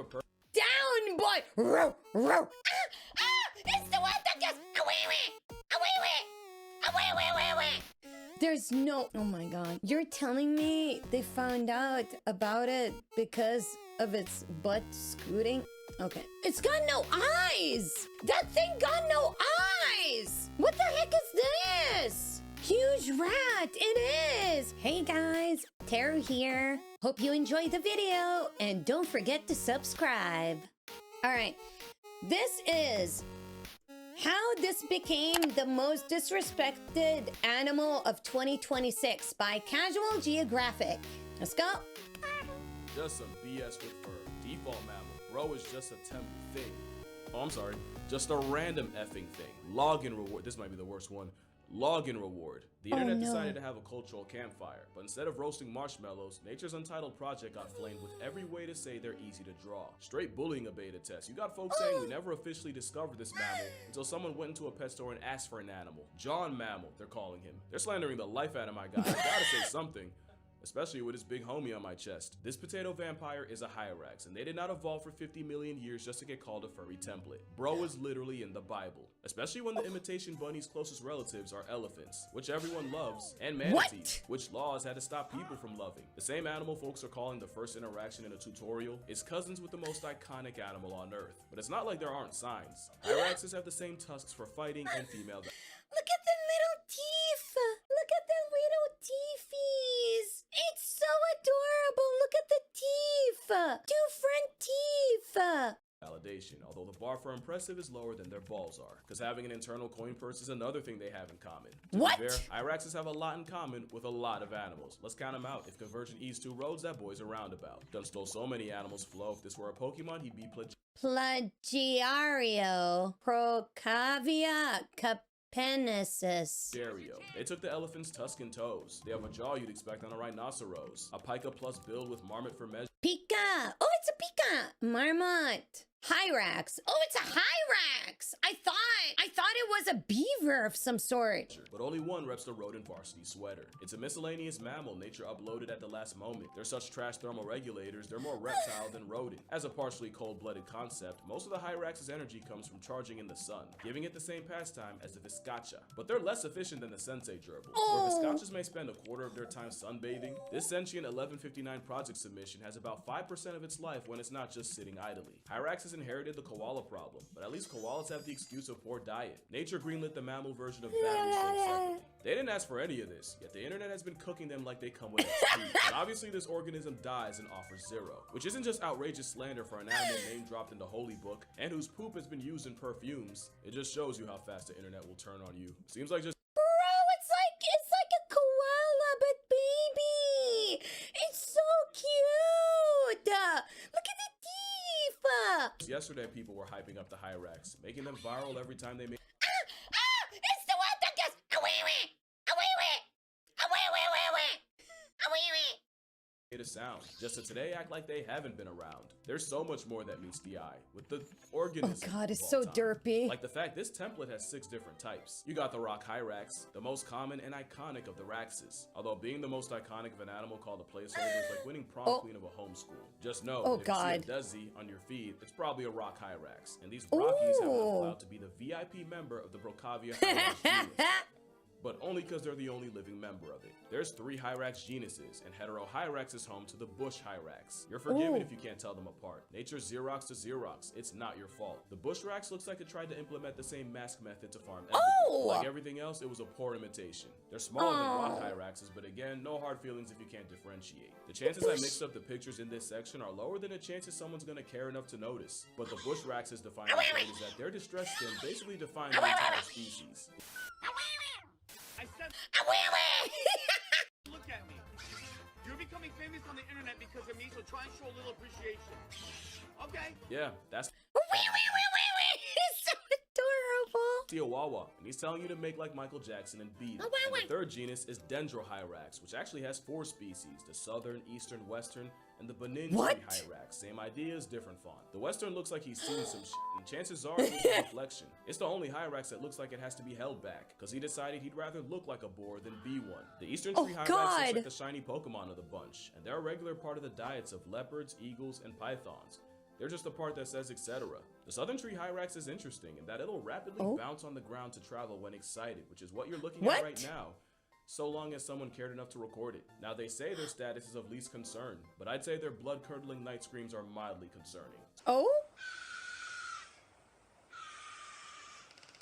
a per- Down, boy! Row, row. It's the one that gets away. There's no... Oh my god. You're telling me they found out about it because of its butt scooting? Okay. It's got no eyes! That thing got no eyes! What the heck is this? Huge rat, it is! Hey guys, Teru here. Hope you enjoyed the video and don't forget to subscribe. Alright, this is how this became the most disrespected animal of 2026 by Casual Geographic. Let's go. Just some BS with fur. Default mammal. Bro is just a temple thing. Oh, I'm sorry. Just a random effing thing. Login reward. This might be the worst one. Login reward. The internet decided to have a cultural campfire, but instead of roasting marshmallows, Nature's Untitled Project got flamed with every way to say they're easy to draw. Straight bullying a beta test. You got folks saying we never officially discovered this mammal until someone went into a pet store and asked for an animal. John Mammal, they're calling him. They're slandering the life out of my guy. I gotta say something. Especially with his big homie on my chest. This potato vampire is a hyrax, and they did not evolve for 50 million years just to get called a furry template. Bro is literally in the Bible. Especially when the imitation bunny's closest relatives are elephants, which everyone loves, and manatees, which laws had to stop people from loving. The same animal folks are calling the first interaction in a tutorial is cousins with the most iconic animal on Earth. But it's not like there aren't signs. Hyraxes have the same tusks for fighting and female. Look at the little teeth. Look at the little teethies. It's so adorable. Look at the teeth. Two front teeth. Validation, although the bar for impressive is lower than their balls are, because having an internal coin purse is another thing they have in common. To be fair, hyraxes have a lot in common with a lot of animals. Let's count them out. If Convergent eats two roads, that boy's a roundabout. Done stole so many animals, Flo. If this were a Pokemon, he'd be Plagiario. Procavia. Capensis. Stereo. They took the elephant's tusk and toes. They have a jaw you'd expect on a rhinoceros. A Pika plus build with marmot for measure. Pika. Oh, it's a Pika. Marmot. Hyrax. Oh, it's a Hyrax. I thought it was a beaver of some sort. But only one reps the rodent varsity sweater. It's a miscellaneous mammal nature uploaded at the last moment. They're such trash thermoregulators, they're more reptile than rodent. As a partially cold-blooded concept, most of the Hyrax's energy comes from charging in the sun, giving it the same pastime as the Viscacha. But they're less efficient than the Sensei gerbil. Where Viscachas may spend a quarter of their time sunbathing, this sentient 1159 project submission has about 5% of its life when it's not just sitting idly. Hyraxes inherited the koala problem, but at least koalas have the excuse of poor diet. Nature greenlit the mammal version of batteries separately. They didn't ask for any of this, yet the internet has been cooking them like they come with XP. But obviously this organism dies and offers zero, which isn't just outrageous slander for an animal name dropped in the holy book, and whose poop has been used in perfumes. It just shows you how fast the internet will turn on you. Seems like just It's like a koala, but baby. It's so cute. Look at the teeth. yesterday people were hyping up the hyrax, making them viral every time they made It's the one that gets a sound. Just to today act like they haven't been around. There's so much more that meets the eye with the organism. Oh god, it's of so all time. derpy. Like the fact this template has 6 different types. You got the rock hyrax, the most common and iconic of the raxes. Although being the most iconic of an animal called a placeholder is like winning prom queen of a homeschool. Just know that if you see a Duzzy on your feed, it's probably a rock hyrax. And these Rockies have been allowed to be the VIP member of the Brocavia hyrax genus. But only because they're the only living member of it. There's 3 hyrax genuses, and heterohyrax is home to the bush hyrax. You're forgiven if you can't tell them apart. Nature's Xerox to Xerox, it's not your fault. The bushrax looks like it tried to implement the same mask method to farm everything. Like everything else, it was a poor imitation. They're smaller than rock hyraxes, but again, no hard feelings if you can't differentiate. The chances I mixed up the pictures in this section are lower than the chances someone's gonna care enough to notice. But the bushrax's defining trait is that their distressed skin basically defines the entire species. I said, look at me. You're becoming famous on the internet because of me, so try and show a little appreciation. Okay? Yeah, that's It's so adorable. Chihuahua, and he's telling you to make like Michael Jackson and beat it. And the third genus is Dendrohyrax, which actually has 4 species: the southern, eastern, western, and the Benin tree hyrax. Same ideas, different font. The western looks like he's seen some shit, and chances are it's a reflection. It's the only hyrax that looks like it has to be held back, because he decided he'd rather look like a boar than be one. The eastern tree hyrax looks like the shiny Pokemon of the bunch, and they're a regular part of the diets of leopards, eagles, and pythons. They're just the part that says etc. The southern tree hyrax is interesting in that it'll rapidly bounce on the ground to travel when excited, which is what you're looking at right now, so long as someone cared enough to record it. Now they say their status is of least concern, but I'd say their blood-curdling night screams are mildly concerning. Oh?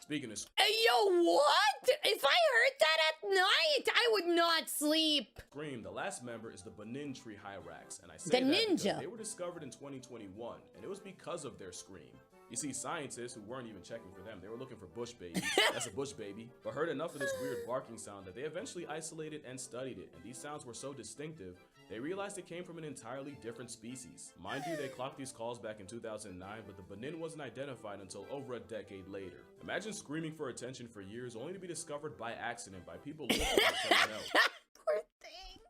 Speaking of Hey, yo, what? If I heard that at night, I would not sleep. Scream, the last member is the banyan tree hyrax, and I say The that because ninja. they were discovered in 2021, and it was because of their scream. You see, scientists who weren't even checking for them, they were looking for bush babies. That's a bush baby. But heard enough of this weird barking sound that they eventually isolated and studied it, and these sounds were so distinctive, they realized it came from an entirely different species. Mind you, they clocked these calls back in 2009, but the banyan wasn't identified until over a decade later. Imagine screaming for attention for years only to be discovered by accident by people looking for someone else. Poor thing.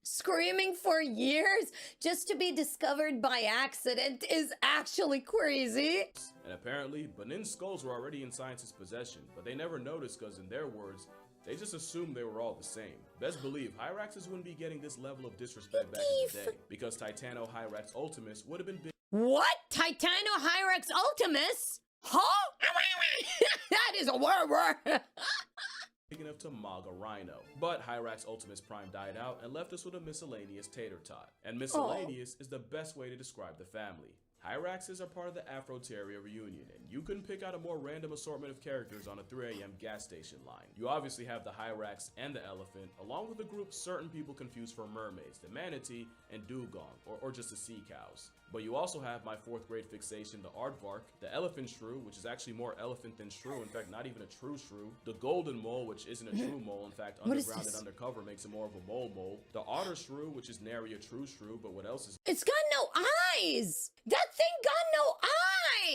Screaming for years just to be discovered by accident is actually crazy. And apparently, banyan skulls were already in scientists' possession, but they never noticed because in their words, they just assumed they were all the same. Best believe Hyraxes wouldn't be getting this level of disrespect back in the day, because Titano Hyrax Ultimus would have been big. What? Titano Hyrax Ultimus? Huh? That is a word. Big enough to mog a rhino. But Hyrax Ultimus Prime died out and left us with a miscellaneous tater tot. And miscellaneous is the best way to describe the family. Hyraxes are part of the Afrotheria reunion, and you couldn't pick out a more random assortment of characters on a 3 a.m. gas station line. You obviously have the Hyrax and the elephant, along with a group certain people confuse for mermaids, the manatee and dugong, or just the sea cows. But you also have my 4th grade fixation, the aardvark, the elephant shrew, which is actually more elephant than shrew, in fact not even a true shrew, the golden mole, which isn't a true mole, in fact underground and undercover makes it more of a mole, the otter shrew, which is nary a true shrew, but what else is— It's got no eyes! That thing got no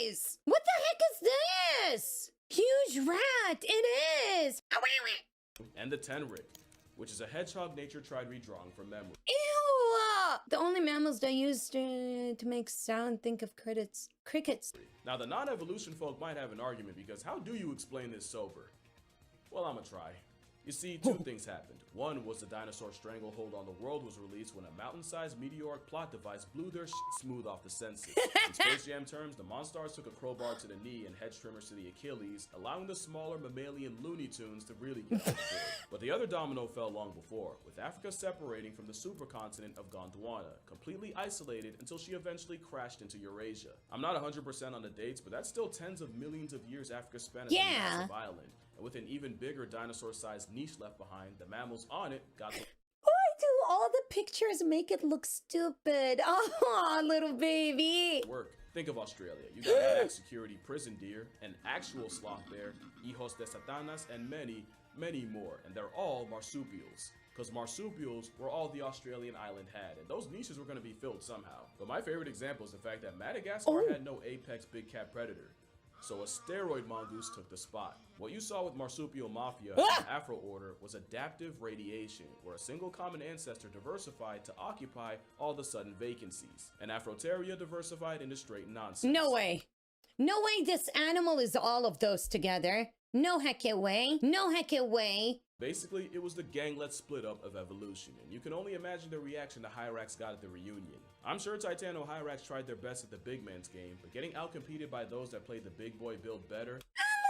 eyes! What the heck is this? Huge rat, it is! and the tenric, which is a hedgehog nature tried redrawing from memory. Ew! The only mammals they use to make sound, think of crickets. Now the non-evolution folk might have an argument because how do you explain this sober? Well, I'ma try. You see, 2 things happened. One was the dinosaur stranglehold on the world was released when a mountain-sized meteoric plot device blew their shit smooth off the senses. In Space Jam terms, the Monstars took a crowbar to the knee and hedge trimmers to the Achilles, allowing the smaller mammalian Looney Tunes to really get on board. But the other domino fell long before, with Africa separating from the supercontinent of Gondwana, completely isolated until she eventually crashed into Eurasia. I'm not 100% on the dates, but that's still tens of millions of years Africa spent as a massive island. With an even bigger dinosaur-sized niche left behind, the mammals on it got— Why do all the pictures make it look stupid? Oh, little baby. Work. Think of Australia. You got a max security prison deer, an actual sloth bear, hijos de satanas, and many, many more. And they're all marsupials. Because marsupials were all the Australian island had, and those niches were going to be filled somehow. But my favorite example is the fact that Madagascar had no apex big cat predator. So a steroid mongoose took the spot. What you saw with Marsupial Mafia and the Afro Order was adaptive radiation, where a single common ancestor diversified to occupy all the sudden vacancies. And Afrotheria diversified into straight nonsense. No way. No way this animal is all of those together. No heckin' way. No heckin' way. Basically, it was the ganglet split up of evolution, and you can only imagine the reaction the Hyrax got at the reunion. I'm sure Titano Hyrax tried their best at the big man's game, but getting outcompeted by those that played the big boy build better—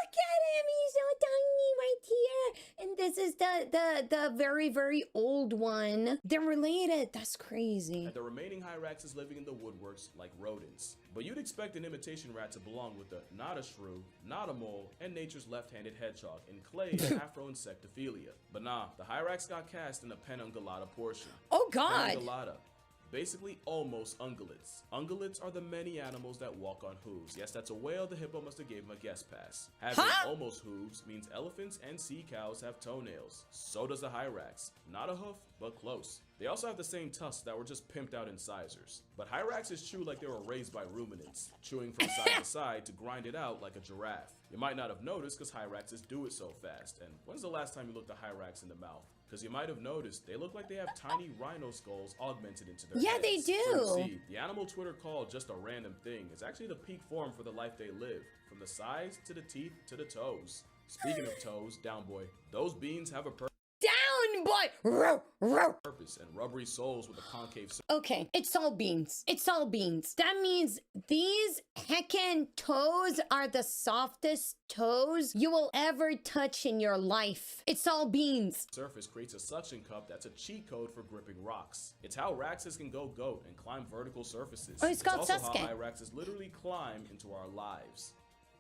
Look at him, he's so tiny right here. And this is the very, very old one. They're related. That's crazy. and the remaining Hyraxes living in the woodworks like rodents. But you'd expect an imitation rat to belong with the not a shrew, not a mole, and nature's left-handed hedgehog in clay and Afro-insectophilia. But nah, the Hyrax got cast in the Penungulata portion. Oh God. Penungulata. Basically almost ungulates. Ungulates are the many animals that walk on hooves. Yes, that's a whale. The hippo must have gave him a guest pass. Having almost hooves means elephants and sea cows have toenails. So does the Hyrax. Not a hoof, but close. They also have the same tusks that were just pimped out incisors. But Hyraxes chew like they were raised by ruminants, chewing from side to side to grind it out like a giraffe. You might not have noticed because Hyraxes do it so fast. And when's the last time you looked a Hyrax in the mouth? Because you might have noticed, they look like they have tiny rhino skulls augmented into their heads. They do. So you see, the animal Twitter called just a random thing is actually the peak form for the life they live, from the size to the teeth to the toes. Speaking of toes, down boy, those beans have a Down boy! boy! surface and rubbery soles with a concave Okay, it's all beans. It's all beans. That means these heckin' toes are the softest toes you will ever touch in your life. It's all beans. surface creates a suction cup that's a cheat code for gripping rocks. It's how Raxes can go goat and climb vertical surfaces. Oh, it's called also Sasuke. how Hyraxes literally climb into our lives.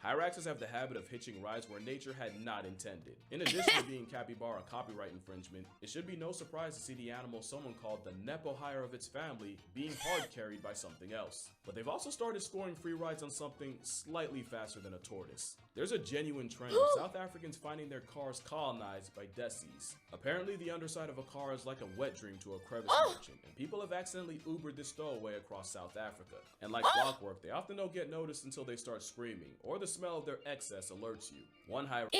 Hyraxes have the habit of hitching rides where nature had not intended. In addition to being capybara copyright infringement, it should be no surprise to see the animal someone called the Nepo hire of its family being hard carried by something else. But they've also started scoring free rides on something slightly faster than a tortoise. There's a genuine trend of South Africans finding their cars colonized by desis. Apparently the underside of a car is like a wet dream to a crevice merchant, and people have accidentally Ubered this stowaway across South Africa. And like clockwork, they often don't get noticed until they start screaming, or the smell of their excess alerts you. One Hyrax Ew!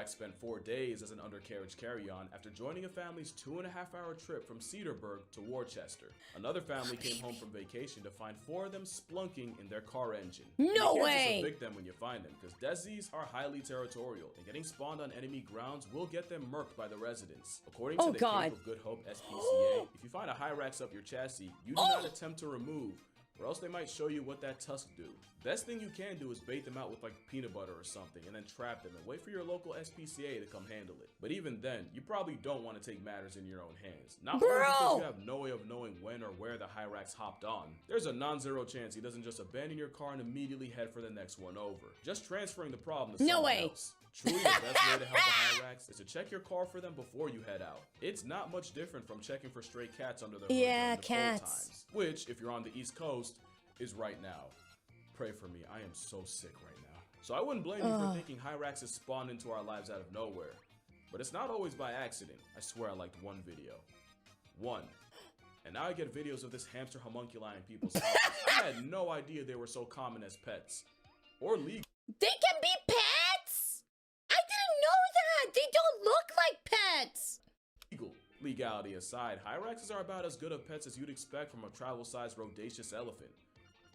spent 4 days as an undercarriage carry-on after joining a family's 2.5-hour trip from Cedarburg to Worcester. Another family came home from vacation to find 4 of them splunking in their car engine. No you can't way! just evict them when you find them, because desis are highly territorial, and getting spawned on enemy grounds will get them murked by the residents. According to the Cape of Good Hope SPCA, if you find a Hyrax up your chassis, you do not attempt to remove, or else they might show you what that tusk do. Best thing you can do is bait them out with like peanut butter or something and then trap them and wait for your local SPCA to come handle it. But even then, you probably don't want to take matters in your own hands. Not only because you have no way of knowing when or where the Hyrax hopped on. There's a non-zero chance he doesn't just abandon your car and immediately head for the next one over, just transferring the problem to someone else. Truly, the best way to help a Hyrax is to check your car for them before you head out. It's not much different from checking for stray cats under the hood during the cold times, which, if you're on the East Coast, is right now. Pray for me, I am so sick right now. So I wouldn't blame you for thinking Hyraxes spawned into our lives out of nowhere. But it's not always by accident. I swear I liked one video. One. And now I get videos of this hamster homunculi in people's houses. I had no idea they were so common as pets. Or legal. They can be pets? I didn't know that! They don't look like pets! Legality aside, Hyraxes are about as good of pets as you'd expect from a travel-sized rhodaceous elephant.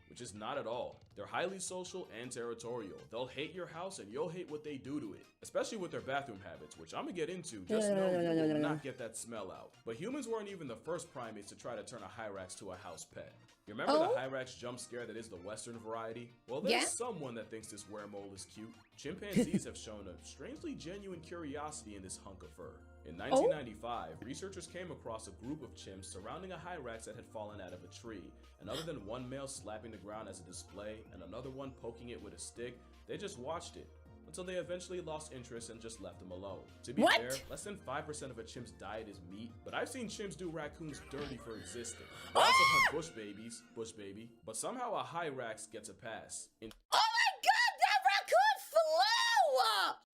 Which is not at all. They're highly social and territorial. They'll hate your house and you'll hate what they do to it. Especially with their bathroom habits, which I'm gonna get into. Just know you will not get that smell out. But humans weren't even the first primates to try to turn a Hyrax to a house pet. You remember the Hyrax jump scare that is the Western variety? Well, there's someone that thinks this weremole is cute. Chimpanzees have shown a strangely genuine curiosity in this hunk of fur. In 1995, researchers came across a group of chimps surrounding a Hyrax that had fallen out of a tree, and other than one male slapping the ground as a display and another one poking it with a stick, they just watched it, until they eventually lost interest and just left them alone. To be fair, less than 5% of a chimp's diet is meat, but I've seen chimps do raccoons dirty for existing. They also hunt bush baby, but somehow a Hyrax gets a pass. In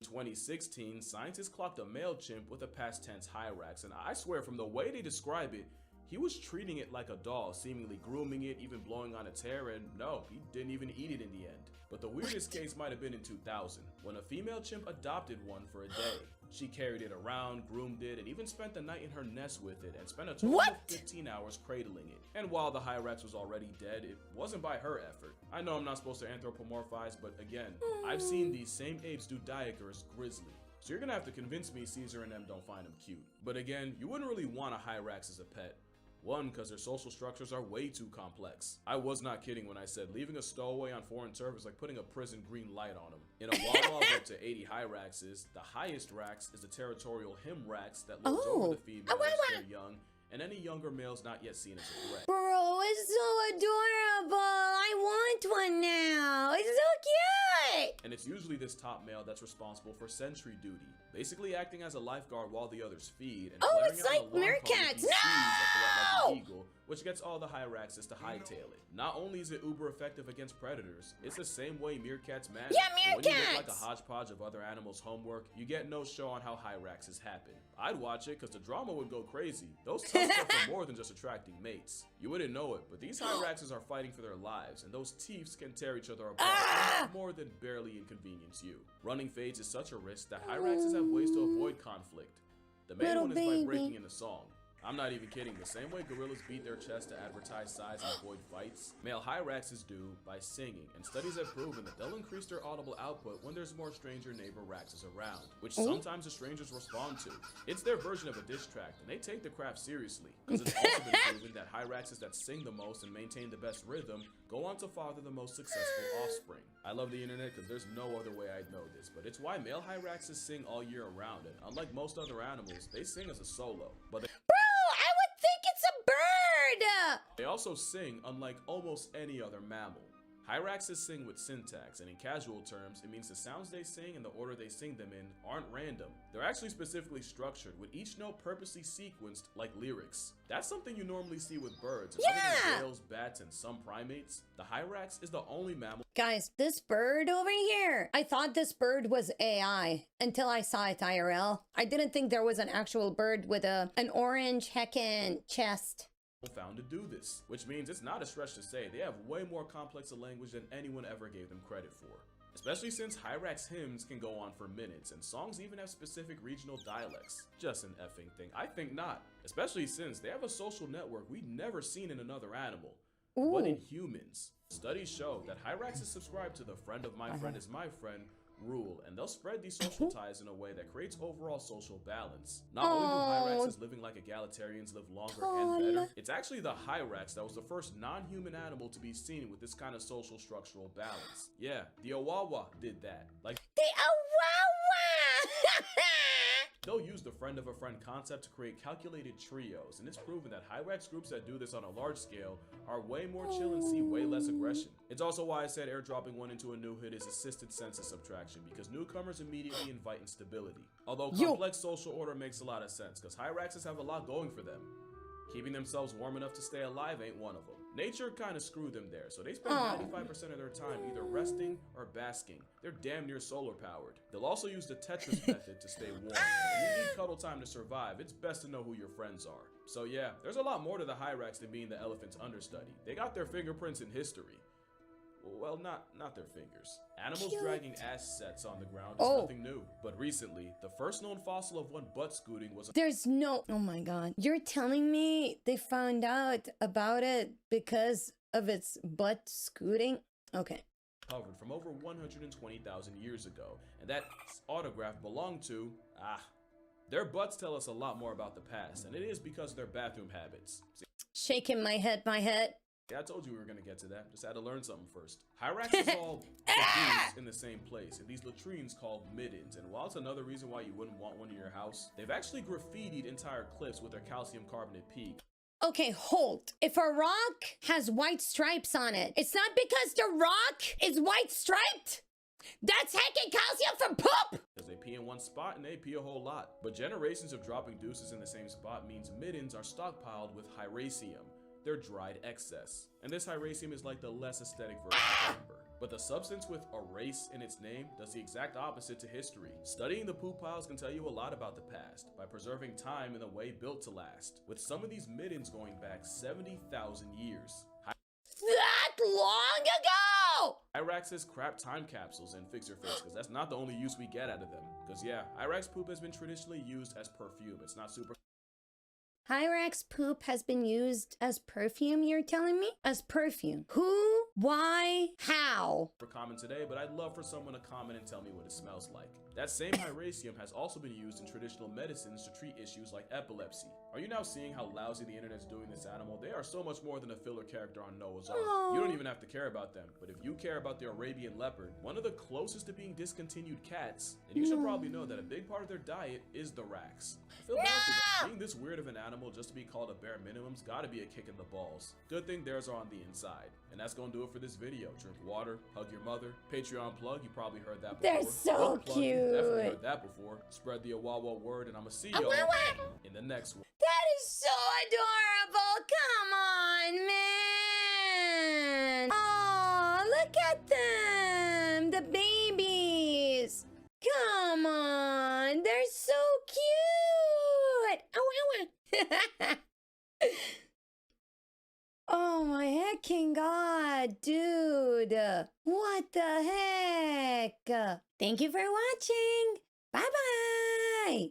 2016, scientists clocked a male chimp with a past tense Hyrax, and I swear from the way they describe it, he was treating it like a doll, seemingly grooming it, even blowing on its hair, and no, he didn't even eat it in the end. But the weirdest case might have been in 2000, when a female chimp adopted one for a day. She carried it around, groomed it, and even spent the night in her nest with it, and spent a total of 15 hours cradling it. And while the Hyrax was already dead, it wasn't by her effort. I know I'm not supposed to anthropomorphize, but again, I've seen these same apes do diagers grizzly. So you're gonna have to convince me Caesar and them don't find him cute. But again, you wouldn't really want a Hyrax as a pet. One, because their social structures are way too complex. I was not kidding when I said leaving a stowaway on foreign turf is like putting a prison green light on them. In a Wawa of up to 80 Hyraxes, the highest Rax is the territorial Hymrax that looks over the females as they're young, and any younger males not yet seen as a threat. Bro, it's so adorable! I want one now! It's so cute! And it's usually this top male that's responsible for sentry duty, basically acting as a lifeguard while the others feed, and it's like meerkats! No! Like an eagle, which gets all the Hyraxes to hightail it. Not only is it uber effective against predators, it's the same way meerkats manage. Yeah, meerkats! When you get like a hodgepodge of other animals' homework, you get no show on how Hyraxes happen. I'd watch it because the drama would go crazy. Those tusks are for more than just attracting mates. You wouldn't know it, but these Hyraxes are fighting for their lives, and those teeths can tear each other apart and more than barely inconvenience you. Running fades is such a risk that Hyraxes have ways to avoid conflict. The main one is by breaking in a song. I'm not even kidding. The same way gorillas beat their chest to advertise size and avoid fights, male hyraxes do by singing, and studies have proven that they'll increase their audible output when there's more stranger neighbor raxes around, which sometimes the strangers respond to. It's their version of a diss track, and they take the craft seriously, because it's also been proven that hyraxes that sing the most and maintain the best rhythm go on to father the most successful offspring. I love the internet because there's no other way I'd know this, but it's why male hyraxes sing all year around, and unlike most other animals, they sing as a solo, but they also sing unlike almost any other mammal. Hyraxes sing with syntax, and in casual terms, it means the sounds they sing and the order they sing them in aren't random. They're actually specifically structured, with each note purposely sequenced like lyrics. That's something you normally see with birds, and other than whales, bats, and some primates. The hyrax is the only mammal. Guys, this bird over here, I thought this bird was AI until I saw it IRL. I didn't think there was an actual bird with an orange heckin' chest. Found to do this, which means it's not a stretch to say they have way more complex a language than anyone ever gave them credit for. Especially since hyrax hymns can go on for minutes, and songs even have specific regional dialects. Just an effing thing. I think not. Especially since they have a social network we've never seen in another animal, but in humans. Studies show that hyraxes subscribe to the friend of my friend is my friend rule, and they'll spread these social ties in a way that creates overall social balance. Not only do hyraxes living like egalitarians live longer and better, it's actually the hyrax that was the first non-human animal to be seen with this kind of social structural balance. Yeah, the Awawa did that. Like the Awawa! They'll use the friend of a friend concept to create calculated trios, and it's proven that hyrax groups that do this on a large scale are way more chill and see way less aggression. It's also why I said airdropping one into a new hood is assisted census subtraction, because newcomers immediately invite instability. Although complex social order makes a lot of sense, because hyraxes have a lot going for them. Keeping themselves warm enough to stay alive ain't one of them. Nature kind of screwed them there, so they spend 95% of their time either resting or basking. They're damn near solar powered. They'll also use the Tetris method to stay warm. When you need cuddle time to survive, it's best to know who your friends are. So yeah, there's a lot more to the hyrax than being the elephant's understudy. They got their fingerprints in history. Well, not their fingers. Animals dragging ass sets on the ground is nothing new. But recently, the first known fossil of one butt scooting was oh my god. You're telling me they found out about it because of its butt scooting? Okay. Covered from over 120,000 years ago, and that autograph belonged to, their butts tell us a lot more about the past, and it is because of their bathroom habits. Shaking my head. Yeah, I told you we were gonna get to that. Just had to learn something first. Hyrax is all produced in the same place, and these latrines called middens. And while it's another reason why you wouldn't want one in your house, they've actually graffitied entire cliffs with their calcium carbonate peak. Okay, hold. If a rock has white stripes on it, it's not because the rock is white striped. That's heckin' calcium from poop! Because they pee in one spot and they pee a whole lot. But generations of dropping deuces in the same spot means middens are stockpiled with hyracium, their dried excess. And this hyracium is like the less aesthetic version of amber. But the substance with erase in its name does the exact opposite to history. Studying the poop piles can tell you a lot about the past by preserving time in a way built to last, with some of these middens going back 70,000 years. That long ago! Hyraxes crap time capsules and fix your face, because that's not the only use we get out of them. Because yeah, hyrax poop has been traditionally used as perfume. It's not super... Hyrax poop has been used as perfume, you're telling me? As perfume. Who? Why? How? For comment today, but I'd love for someone to comment and tell me what it smells like. That same hyracium has also been used in traditional medicines to treat issues like epilepsy. Are you now seeing how lousy the internet's doing this animal? They are so much more than a filler character on Noah's Ark. You don't even have to care about them, but if you care about the Arabian leopard, one of the closest to being discontinued cats, then you should probably know that a big part of their diet is the rax. I feel bad for them. Being this weird of an animal just to be called a bare minimum's gotta be a kick in the balls. Good thing theirs are on the inside. And that's gonna do it for this video. Drink water, hug your mother, Patreon plug, you probably heard that before. They're so Book plug, cute. You definitely heard that before. Spread the Awawa word, and I'ma see y'all in the next one. That is so adorable. Come on, man. Oh, look at them. The babies. Come on. They're so cute. Oh my hecking god, dude. What the heck? Thank you for watching. Bye-bye.